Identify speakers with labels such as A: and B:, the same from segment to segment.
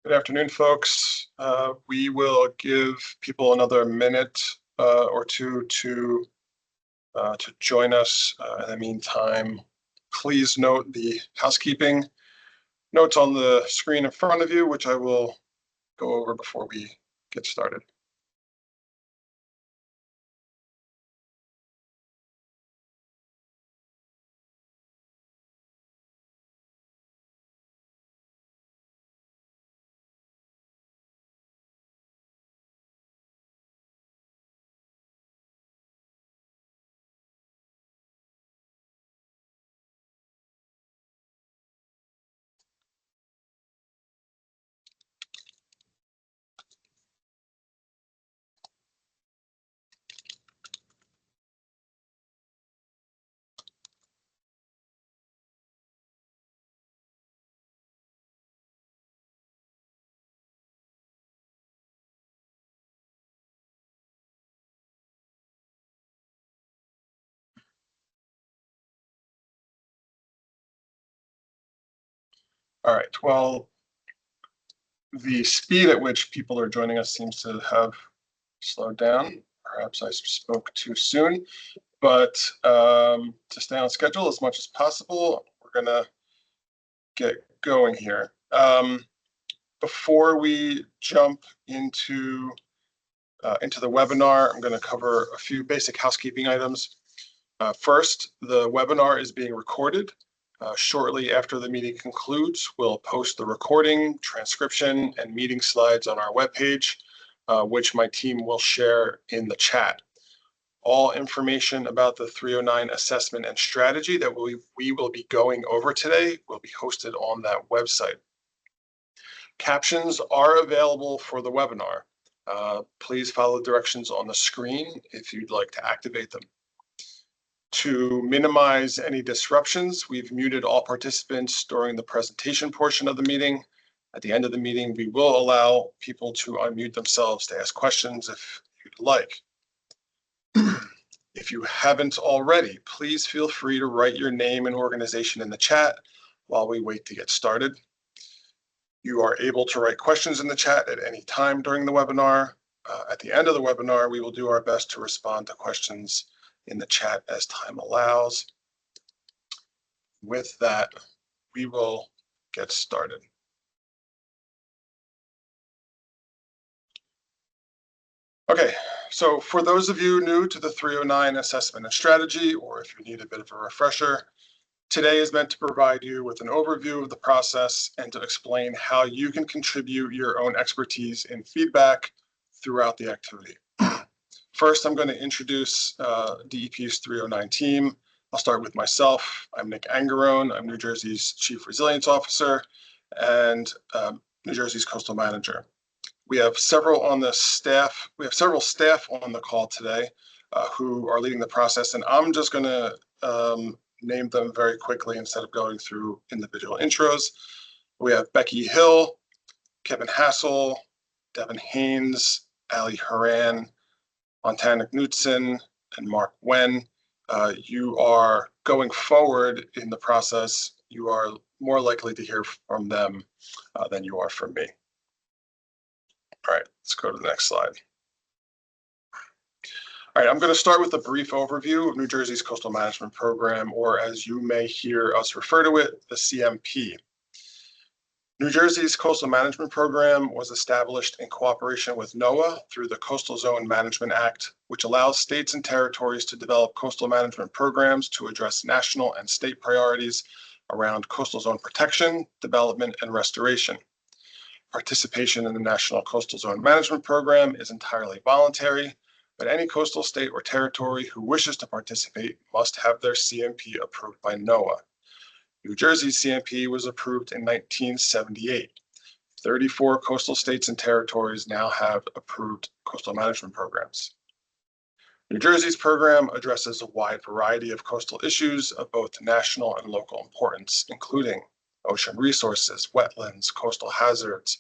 A: Good afternoon, folks. We will give people another minute or two to join us. In the meantime, please note the housekeeping notes on the screen in front of you, which I will go over before we get started. All right, well, the speed at which people are joining us seems to have slowed down. Perhaps I spoke too soon, but to stay on schedule as much as possible, we're gonna get going here. Before we jump into the webinar, I'm going to cover a few basic housekeeping items. First, the webinar is being recorded. Shortly after the meeting concludes, we'll post the recording, transcription, and meeting slides on our webpage, which my team will share in the chat. All information about the 309 assessment and strategy that we will be going over today will be hosted on that website. Captions are available for the webinar. Please follow the directions on the screen if you'd like to activate them. To minimize any disruptions, we've muted all participants during the presentation portion of the meeting. At the end of the meeting, we will allow people to unmute themselves to ask questions if you'd like. If you haven't already, please feel free to write your name and organization in the chat while we wait to get started. You are able to write questions in the chat at any time during the webinar. At the end of the webinar, we will do our best to respond to questions in the chat as time allows. With that, we will get started. Okay, so for those of you new to the 309 assessment and strategy, or if you need a bit of a refresher, today is meant to provide you with an overview of the process and to explain how you can contribute your own expertise and feedback throughout the activity. First, I'm going to introduce DEP's 309 team. I'll start with myself. I'm Nick Angarone. I'm New Jersey's Chief Resilience Officer and New Jersey's Coastal Manager. We have several on the staff. We have several staff on the call today who are leading the process, and I'm just going to name them very quickly instead of going through individual intros. We have Becky Hill, Kevin Hassel, Devin Haynes, Ali Haran, Montana Knutson, and Mark Wen. You are going forward in the process. You are more likely to hear from them than you are from me. All right, let's go to the next slide. All right, I'm going to start with a brief overview of New Jersey's Coastal Management Program, or as you may hear us refer to it, the CMP. New Jersey's Coastal Management Program was established in cooperation with NOAA through the Coastal Zone Management Act, which allows states and territories to develop coastal management programs to address national and state priorities around coastal zone protection, development, and restoration. Participation in the National Coastal Zone Management Program is entirely voluntary, but any coastal state or territory who wishes to participate must have their CMP approved by NOAA. New Jersey's CMP was approved in 1978. 34 coastal states and territories now have approved coastal management programs. New Jersey's program addresses a wide variety of coastal issues of both national and local importance, including ocean resources, wetlands, coastal hazards,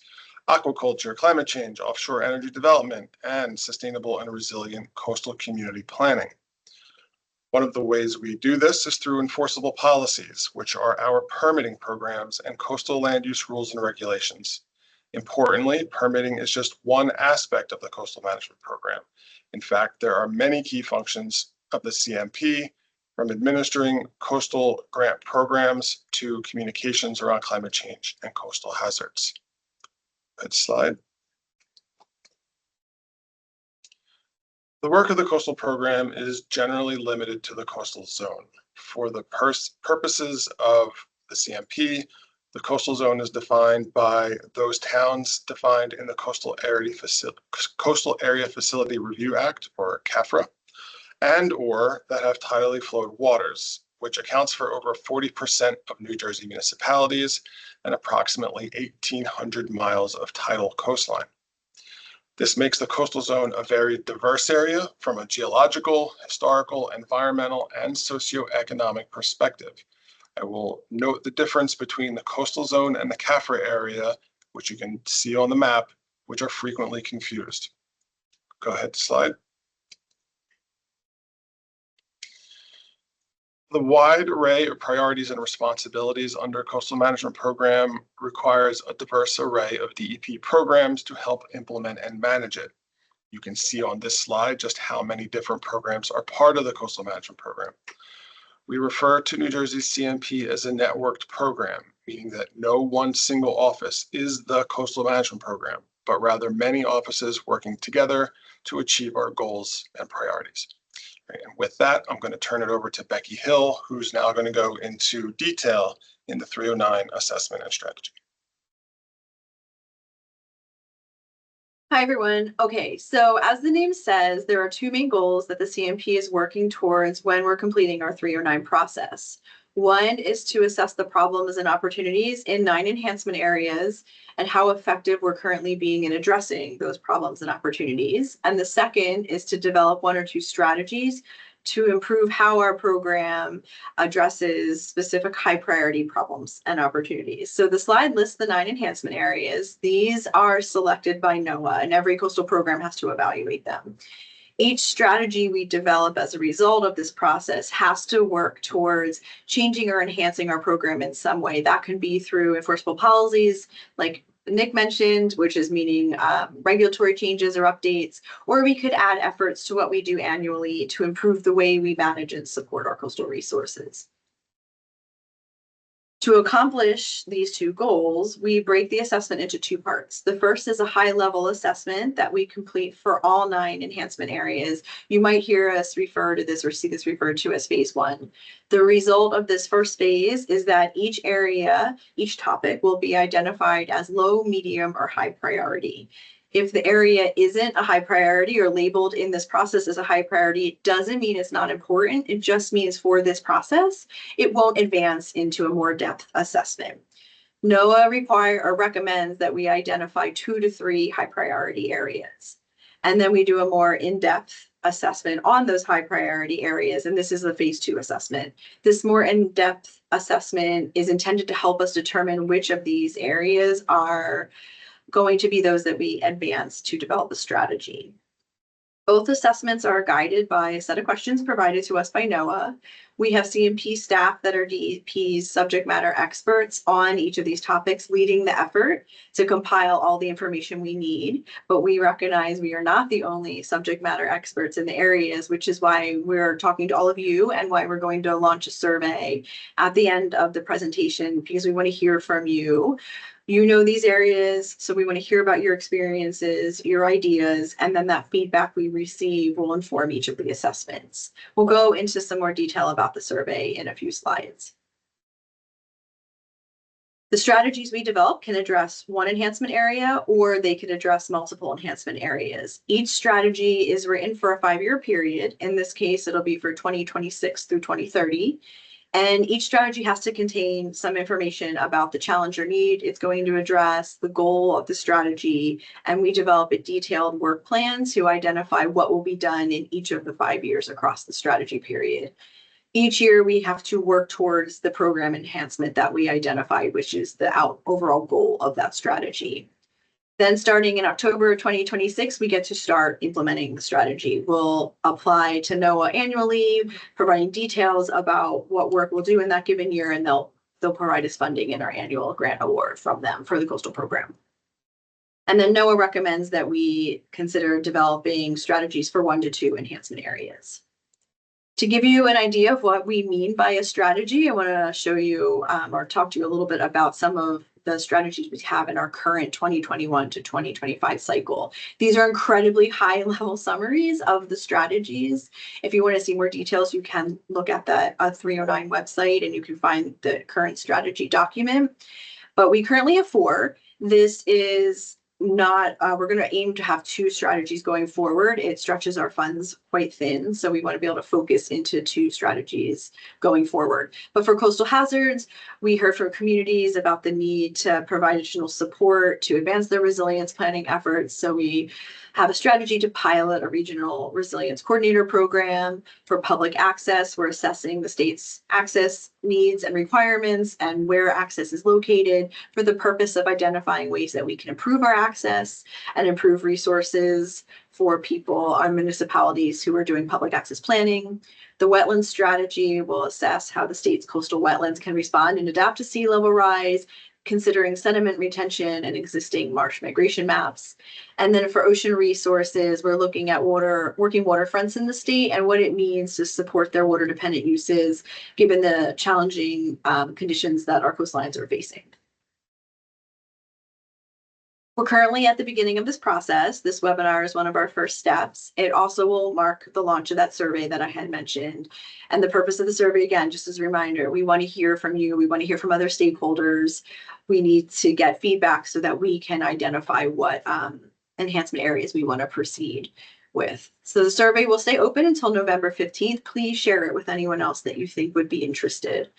A: aquaculture, climate change, offshore energy development, and sustainable and resilient coastal community planning. One of the ways we do this is through enforceable policies, which are our permitting programs and coastal land use rules and regulations. Importantly, permitting is just one aspect of the coastal management program. In fact, there are many key functions of the CMP, from administering coastal grant programs to communications around climate change and coastal hazards. Next slide. The work of the coastal program is generally limited to the coastal zone. For the purposes of the CMP, the coastal zone is defined by those towns defined in the Coastal Area Facility Review Act, or CAFRA, and or that have tidally flowed waters, which accounts for over 40% of New Jersey municipalities and approximately 1,800 miles of tidal coastline. This makes the coastal zone a very diverse area from a geological, historical, environmental, and socioeconomic perspective. I will note the difference between the coastal zone and the CAFRA area, which you can see on the map, which are frequently confused. Go ahead, slide. The wide array of priorities and responsibilities under Coastal Management Program requires a diverse array of DEP programs to help implement and manage it. You can see on this slide just how many different programs are part of the Coastal Management Program. We refer to New Jersey's CMP as a networked program, meaning that no one single office is the Coastal Management Program, but rather many offices working together to achieve our goals and priorities. And with that, I'm going to turn it over to Becky Hill, who's now going to go into detail in the 309 assessment and strategy.
B: Hi, everyone. Okay, so as the name says, there are two main goals that the CMP is working towards when we're completing our 309 process. One is to assess the problems and opportunities in 9 enhancement areas and how effective we're currently being in addressing those problems and opportunities. And the second is to develop 1 or 2 strategies to improve how our program addresses specific high priority problems and opportunities. So the slide lists the 9 enhancement areas. These are selected by NOAA, and every coastal program has to evaluate them. Each strategy we develop as a result of this process has to work towards changing or enhancing our program in some way. That can be through enforceable policies, like Nick mentioned, which is meaning regulatory changes or updates, or we could add efforts to what we do annually to improve the way we manage and support our coastal resources. To accomplish these 2 goals, we break the assessment into 2 parts. The first is a high-level assessment that we complete for all 9 enhancement areas. You might hear us refer to this or see this referred to as phase 1. The result of this first phase is that each area, each topic will be identified as low, medium, or high priority. If the area isn't a high priority or labeled in this process as a high priority, it doesn't mean it's not important. It just means for this process, it won't advance into a more depth assessment. NOAA recommends that we identify 2 to 3 high priority areas. And then we do a more in-depth assessment on those high priority areas. And this is the phase 2 assessment. This more in-depth assessment is intended to help us determine which of these areas are going to be those that we advance to develop a strategy. Both assessments are guided by a set of questions provided to us by NOAA. We have CMP staff that are DEP's subject matter experts on each of these topics, leading the effort to compile all the information we need. But we recognize we are not the only subject matter experts in the areas, which is why we're talking to all of you and why we're going to launch a survey at the end of the presentation, because we want to hear from you. You know these areas, so we want to hear about your experiences, your ideas, and then that feedback we receive will inform each of the assessments. We'll go into some more detail about the survey in a few slides. The strategies we develop can address one enhancement area, or they could address multiple enhancement areas. Each strategy is written for a 5-year period. In this case, it'll be for 2026 through 2030. And each strategy has to contain some information about the challenge or need it's going to address, the goal of the strategy, and we develop a detailed work plan to identify what will be done in each of the 5 years across the strategy period. Each year, we have to work towards the program enhancement that we identified, which is the overall goal of that strategy. Then starting in October 2026, we get to start implementing the strategy. We'll apply to NOAA annually, providing details about what work we'll do in that given year, and they'll provide us funding in our annual grant award from them for the coastal program. And then NOAA recommends that we consider developing strategies for 1 to 2 enhancement areas. To give you an idea of what we mean by a strategy, I want to show you or talk to you a little bit about some of the strategies we have in our current 2021 to 2025 cycle. These are incredibly high level summaries of the strategies. If you want to see more details, you can look at the 309 website and you can find the current strategy document. But we currently have 4. This is not, we're going to aim to have 2 strategies going forward. It stretches our funds quite thin. So we want to be able to focus into 2 strategies going forward. But for coastal hazards, we heard from communities about the need to provide additional support to advance their resilience planning efforts. So we have a strategy to pilot a regional resilience coordinator program. For public access, we're assessing the state's access needs and requirements and where access is located for the purpose of identifying ways that we can improve our access and improve resources for people or municipalities who are doing public access planning. The wetlands strategy will assess how the state's coastal wetlands can respond and adapt to sea level rise, considering sediment retention and existing marsh migration maps. And then for ocean resources, we're looking at working waterfronts in the state and what it means to support their water dependent uses, given the challenging conditions that our coastlines are facing. We're currently at the beginning of this process. This webinar is one of our first steps. It also will mark the launch of that survey that I had mentioned. And the purpose of the survey, again, just as a reminder, we want to hear from you. We want to hear from other stakeholders. We need to get feedback so that we can identify what enhancement areas we want to proceed with. So the survey will stay open until November 15th. Please share it with anyone else that you think would be interested.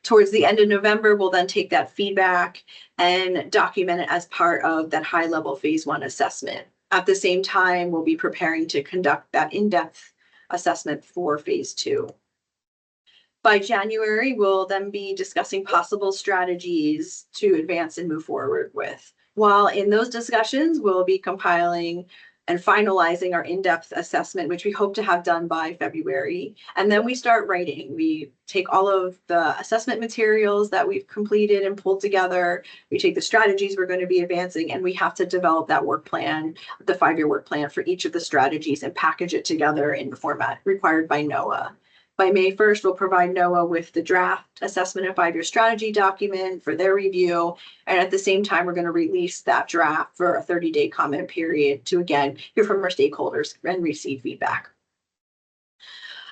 B: Towards the end of November, we'll then take that feedback and document it as part of that high level phase 1 assessment. At the same time, we'll be preparing to conduct that in-depth assessment for phase 2. By January, we'll then be discussing possible strategies to advance and move forward with. While in those discussions, we'll be compiling and finalizing our in-depth assessment, which we hope to have done by February. And then we start writing. We take all of the assessment materials that we've completed and pulled together. We take the strategies we're going to be advancing, and we have to develop that work plan, the 5-year work plan for each of the strategies, and package it together in the format required by NOAA. By May 1st, we'll provide NOAA with the draft assessment and 5-year strategy document for their review. And at the same time, we're going to release that draft for a 30-day comment period to, again, hear from our stakeholders and receive feedback.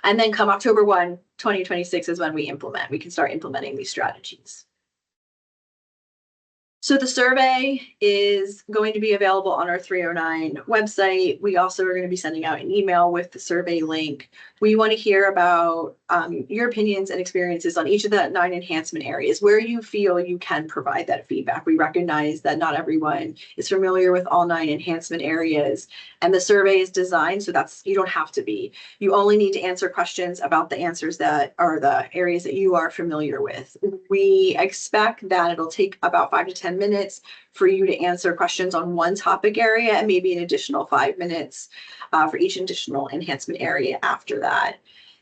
B: And then come October 1, 2026 is when we implement. We can start implementing these strategies. So the survey is going to be available on our 309 website. We also are going to be sending out an email with the survey link. We want to hear about your opinions and experiences on each of the 9 enhancement areas, where you feel you can provide that feedback. We recognize that not everyone is familiar with all 9 enhancement areas, and the survey is designed so that's you don't have to be. You only need to answer questions about the answers that are the areas that you are familiar with. We expect that it'll take about 5 to 10 minutes for you to answer questions on one topic area and maybe an additional 5 minutes for each additional enhancement area after that.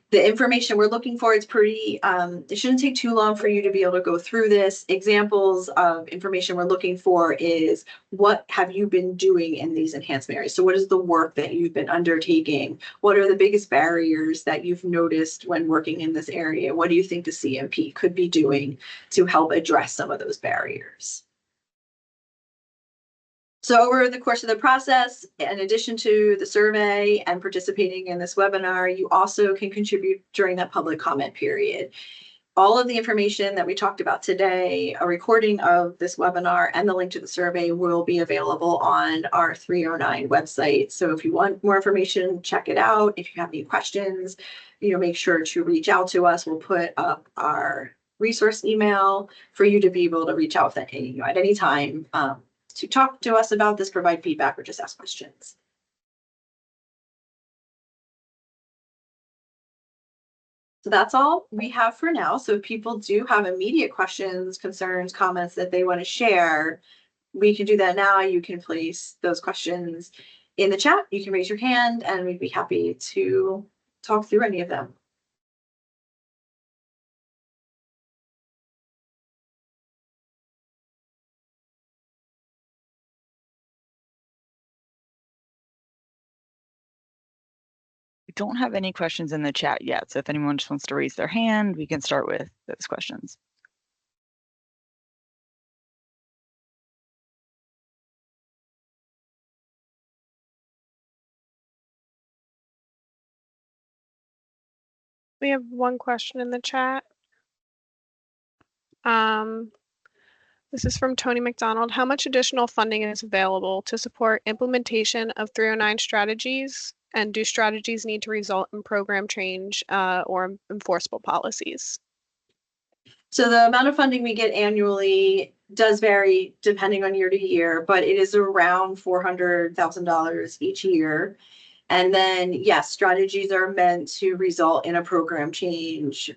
B: The information we're looking for, it's pretty, it shouldn't take too long for you to be able to go through this. Examples of information we're looking for is what have you been doing in these enhancement areas? So what is the work that you've been undertaking? What are the biggest barriers that you've noticed when working in this area? What do you think the CMP could be doing to help address some of those barriers? So over the course of the process, in addition to the survey and participating in this webinar, you also can contribute during that public comment period. All of the information that we talked about today, a recording of this webinar and the link to the survey will be available on our 309 website. So if you want more information, check it out. If you have any questions, make sure to reach out to us. We'll put up our resource email for you to be able to reach out at any time. To talk to us about this, provide feedback, or just ask questions. So that's all we have for now. So if people do have immediate questions, concerns, comments that they want to share, we can do that now. You can place those questions in the chat. You can raise your hand and we'd be happy to talk through any of them.
C: don't have any questions in the chat yet. So if anyone just wants to raise their hand, we can start with those questions.
D: We have one question in the chat. This is from Tony McDonald. How much additional funding is available to support implementation of 309 strategies? And do strategies need to result in program change or enforceable policies?
B: So the amount of funding we get annually does vary depending on year to year, but it is around $400,000 each year. And then, yes, strategies are meant to result in a program change,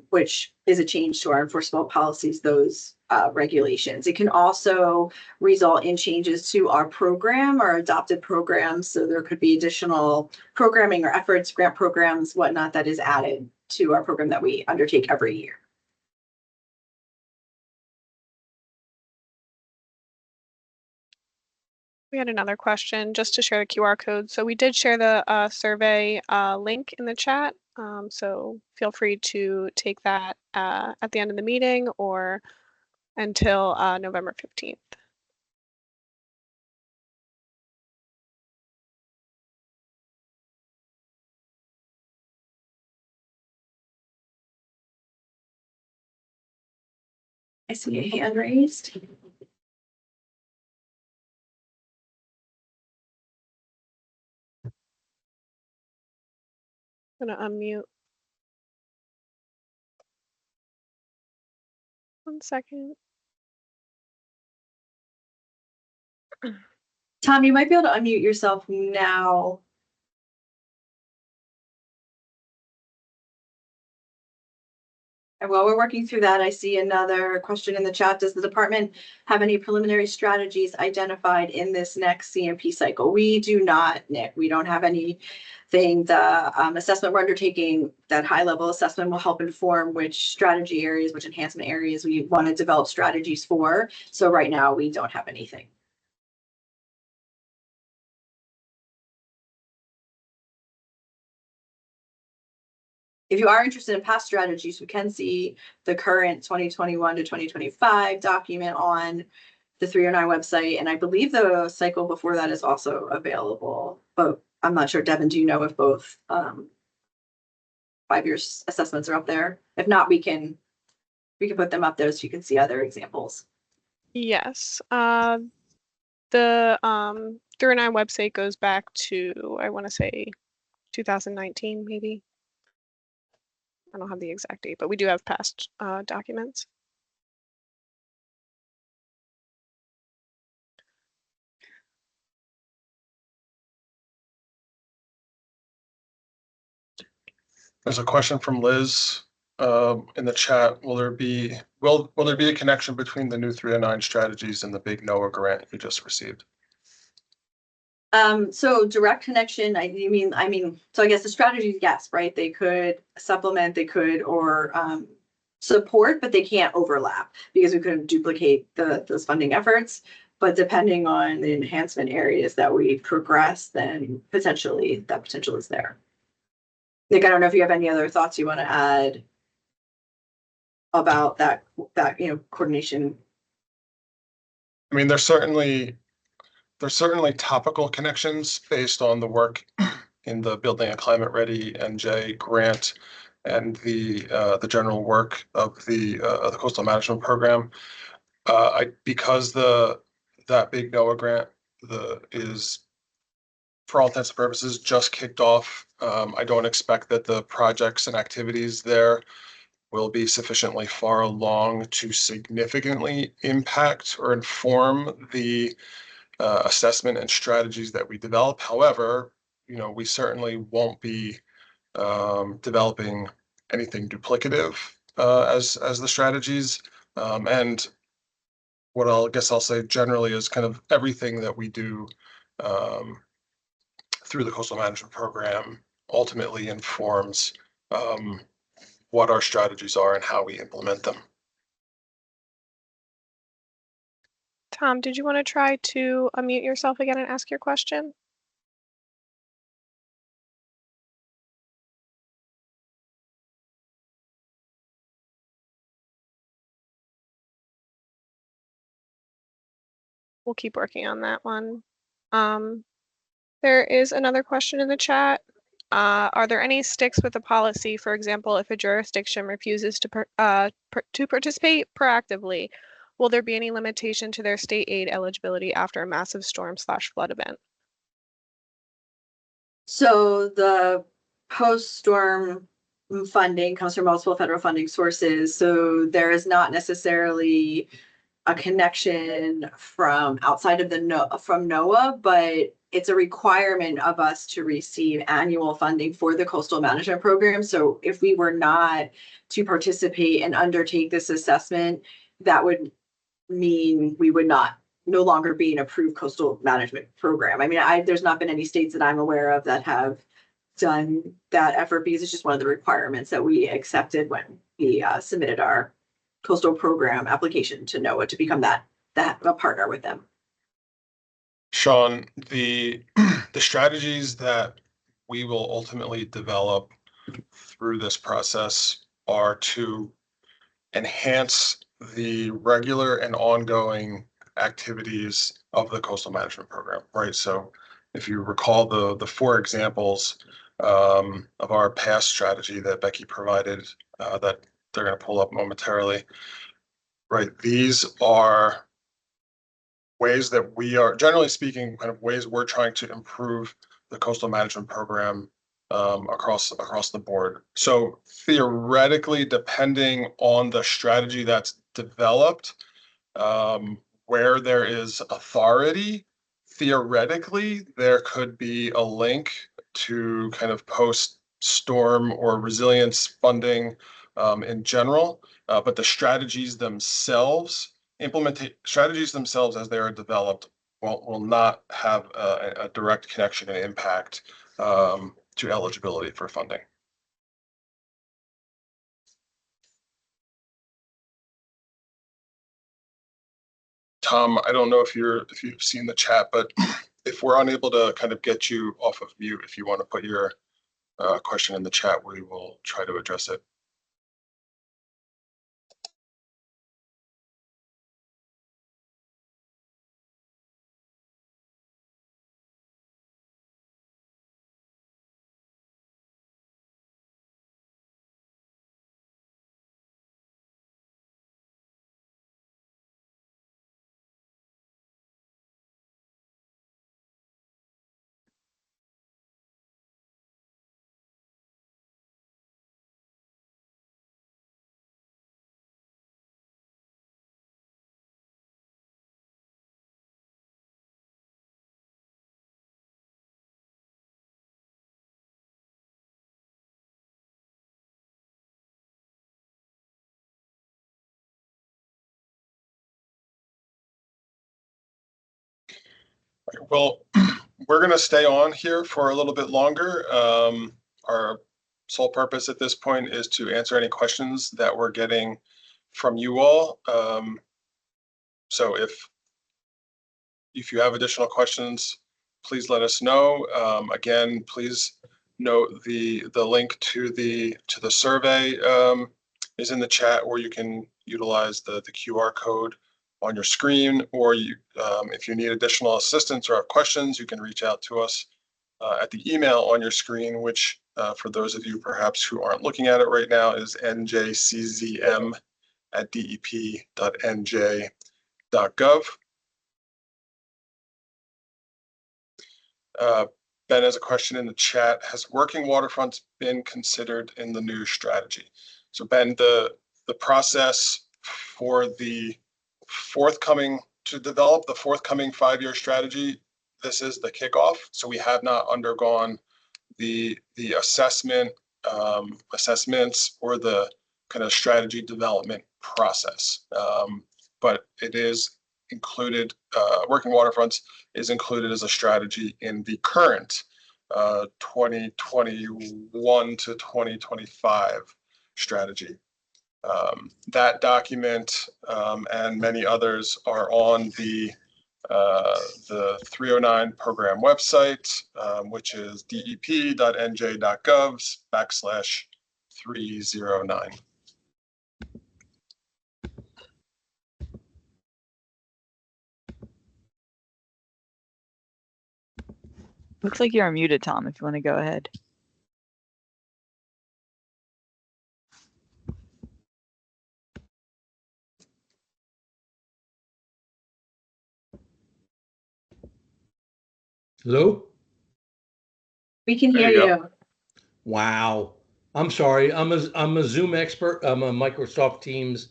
B: which is a change to our enforceable policies, those regulations. It can also result in changes to our program, our adopted programs. So there could be additional programming or efforts, grant programs, whatnot, that is added to our program that we undertake every year.
D: We had another question just to share the QR code. So we did share the survey link in the chat. So feel free to take that at the end of the meeting or until November 15th.
B: I see a hand raised.
D: I'm gonna unmute. One second.
B: Tom, you might be able to unmute yourself now. And while we're working through that, I see another question in the chat. Does the department have any preliminary strategies identified in this next CMP cycle? We do not, Nick. We don't have anything. The assessment we're undertaking, that high-level assessment, will help inform which strategy areas, which enhancement areas we want to develop strategies for. So right now, we don't have anything. If you are interested in past strategies, we can see the current 2021 to 2025 document on the 309 website. And I believe the cycle before that is also available, but I'm not sure. Devin, do you know if both 5 years assessments are up there? If not, we can put them up there so you can see other examples.
D: Yes. The 309 website goes back to, I want to say 2019, maybe. I don't have the exact date, but we do have past documents.
A: There's a question from Liz in the chat. Will there be a connection between the new 309 strategies and the big NOAA grant you just received?
B: So direct connection, I mean, so I guess the strategies, yes, right? They could supplement, they could, or support, but they can't overlap because we couldn't duplicate those funding efforts. But depending on the enhancement areas that we progress, then potentially that potential is there. Nick, I don't know if you have any other thoughts you want to add about that coordination.
A: I mean, there's certainly topical connections based on the work in the Building a Climate Ready NJ grant and the general work of the Coastal Management Program. Because that big NOAA grant is, for all intents and purposes, just kicked off. I don't expect that the projects and activities there will be sufficiently far along to significantly impact or inform the assessment and strategies that we develop. However, we certainly won't be developing anything duplicative as the strategies. And what I'll say generally is kind of everything that we do through the Coastal Management Program ultimately informs what our strategies are and how we implement them.
D: Tom, did you want to try to unmute yourself again and ask your question? we'll keep working on that one. There is another question in the chat. Are there any sticks with the policy? For example, if a jurisdiction refuses to participate proactively, will there be any limitation to their state aid eligibility after a massive storm/flood event?
B: So the post-storm funding comes from multiple federal funding sources. So there is not necessarily a connection from outside of from NOAA, but it's a requirement of us to receive annual funding for the coastal management program. So if we were not to participate and undertake this assessment, that would mean we would no longer be an approved coastal management program. I mean, there's not been any states that I'm aware of that have done that effort because it's just one of the requirements that we accepted when we submitted our coastal program application to NOAA to become a partner with them.
A: Sean, the strategies that we will ultimately develop through this process are to enhance the regular and ongoing activities of the coastal management program, right? So if you recall the four examples of our past strategy that Becky provided that they're going to pull up momentarily, right? These are ways that we are, generally speaking, kind of ways we're trying to improve the coastal management program across the board. So theoretically, depending on the strategy that's developed, where there is authority, theoretically, there could be a link to kind of post-storm or resilience funding in general, but the strategies themselves, strategies themselves as they are developed will not have a direct connection and impact to eligibility for funding. Tom, I don't know if you've seen the chat, but if we're unable to kind of get you off of mute, if you want to put your question in the chat, we will try to address it. Well, we're going to stay on here for a little bit longer. Our sole purpose at this point is to answer any questions that we're getting from you all. So if you have additional questions, please let us know. Again, please note the link to the survey is in the chat, or you can utilize the QR code on your screen, or if you need additional assistance or have questions, you can reach out to us at the email on your screen, which for those of you perhaps who aren't looking at it right now is njczm@dep.nj.gov. Ben has a question in the chat. Has working waterfronts been considered in the new strategy? So Ben, the process for the to develop the forthcoming 5-year strategy, this is the kickoff. So we have not undergone the assessments or the kind of strategy development process. But it is included, working waterfronts is included as a strategy in the current 2021 to 2025 strategy. That document and many others are on the 309 program website, which is dep.nj.gov/309.
C: Looks like you're unmuted, Tom, if you want to go ahead.
E: Hello?
B: We can
A: There
B: hear
A: you go.
B: you.
E: Wow. I'm sorry. I'm a Zoom expert. I'm a Microsoft Teams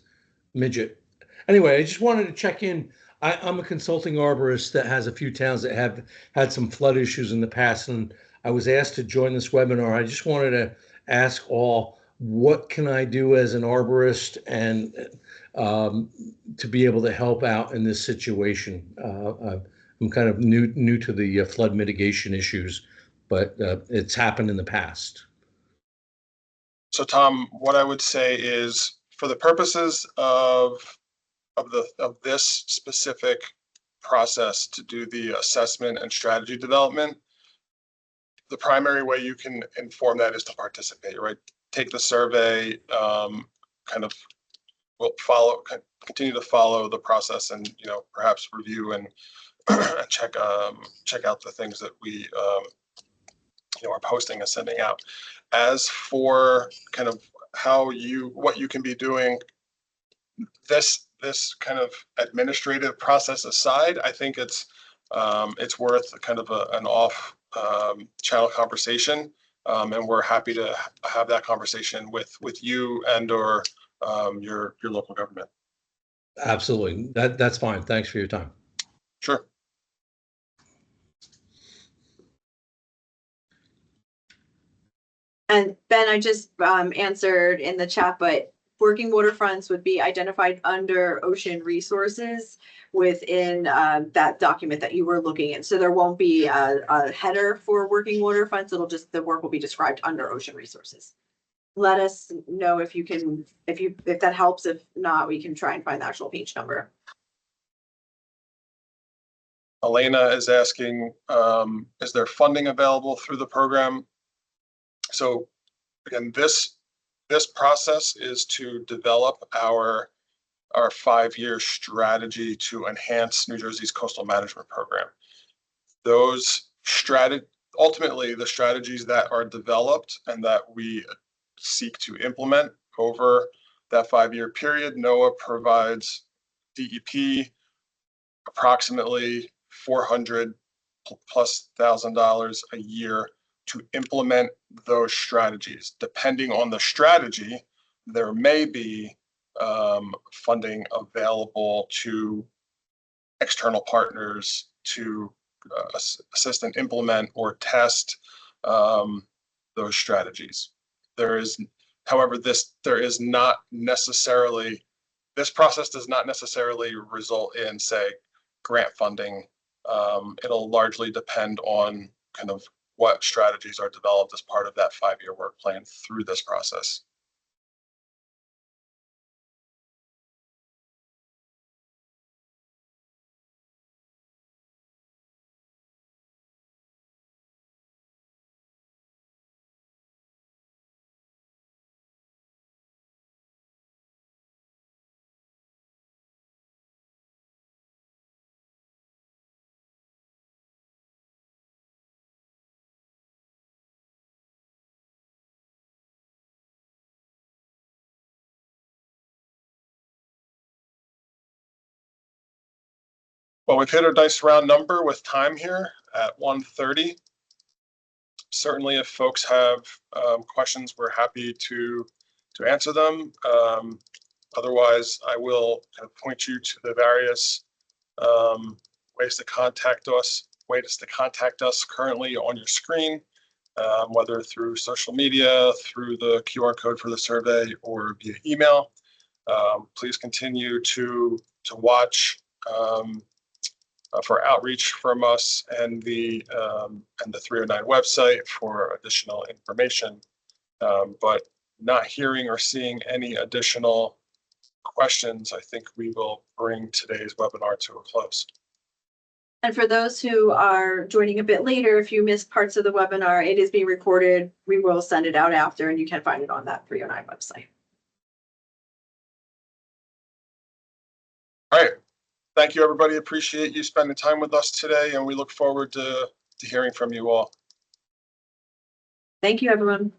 E: midget. Anyway, I just wanted to check in. I'm a consulting arborist that has a few towns that have had some flood issues in the past, and I was asked to join this webinar. I just wanted to ask all, what can I do as an arborist and to be able to help out in this situation? I'm kind of new to the flood mitigation issues, but it's happened in the past.
A: So Tom, what I would say is, for the purposes of this specific process to do the assessment and strategy development, the primary way you can inform that is to participate, right? Take the survey, kind of continue to follow the process, and perhaps review and check out the things that we are posting and sending out. As for kind of what you can be doing, this kind of administrative process aside, I think it's worth kind of an off channel conversation, and we're happy to have that conversation with you and or your local government.
E: Absolutely. That's fine. Thanks for your time.
A: Sure.
B: And Ben, I just answered in the chat, but working waterfronts would be identified under ocean resources within that document that you were looking at. So there won't be a header for working waterfronts. It'll just, the work will be described under ocean resources. Let us know if you can, if that helps. If not, we can try and find the actual page number.
A: Elena is asking, is there funding available through the program? So again, this process is to develop our 5-year strategy to enhance New Jersey's coastal management program. Ultimately, the strategies that are developed and that we seek to implement over that 5-year period, NOAA provides DEP approximately $400,000+ a year to implement those strategies. Depending on the strategy, there may be funding available to external partners to assist and implement or test those strategies. However, this process does not necessarily result in, say, grant funding. It'll largely depend on kind of what strategies are developed as part of that 5-year work plan through this process. Well, we've hit a nice round number with time here at 1:30. Certainly, if folks have questions, we're happy to answer them. Otherwise, I will kind of point you to the various ways to contact us currently on your screen, whether through social media, through the QR code for the survey, or via email. Please continue to watch for outreach from us and the 309 website for additional information. But not hearing or seeing any additional questions, I think we will bring today's webinar to a close.
B: And for those who are joining a bit later, if you missed parts of the webinar, it is being recorded. We will send it out after, and you can find it on that 309 website. All
A: right. Thank you, everybody. Appreciate you spending time with us today, and we look forward to to hearing from you all.
B: Thank you, everyone.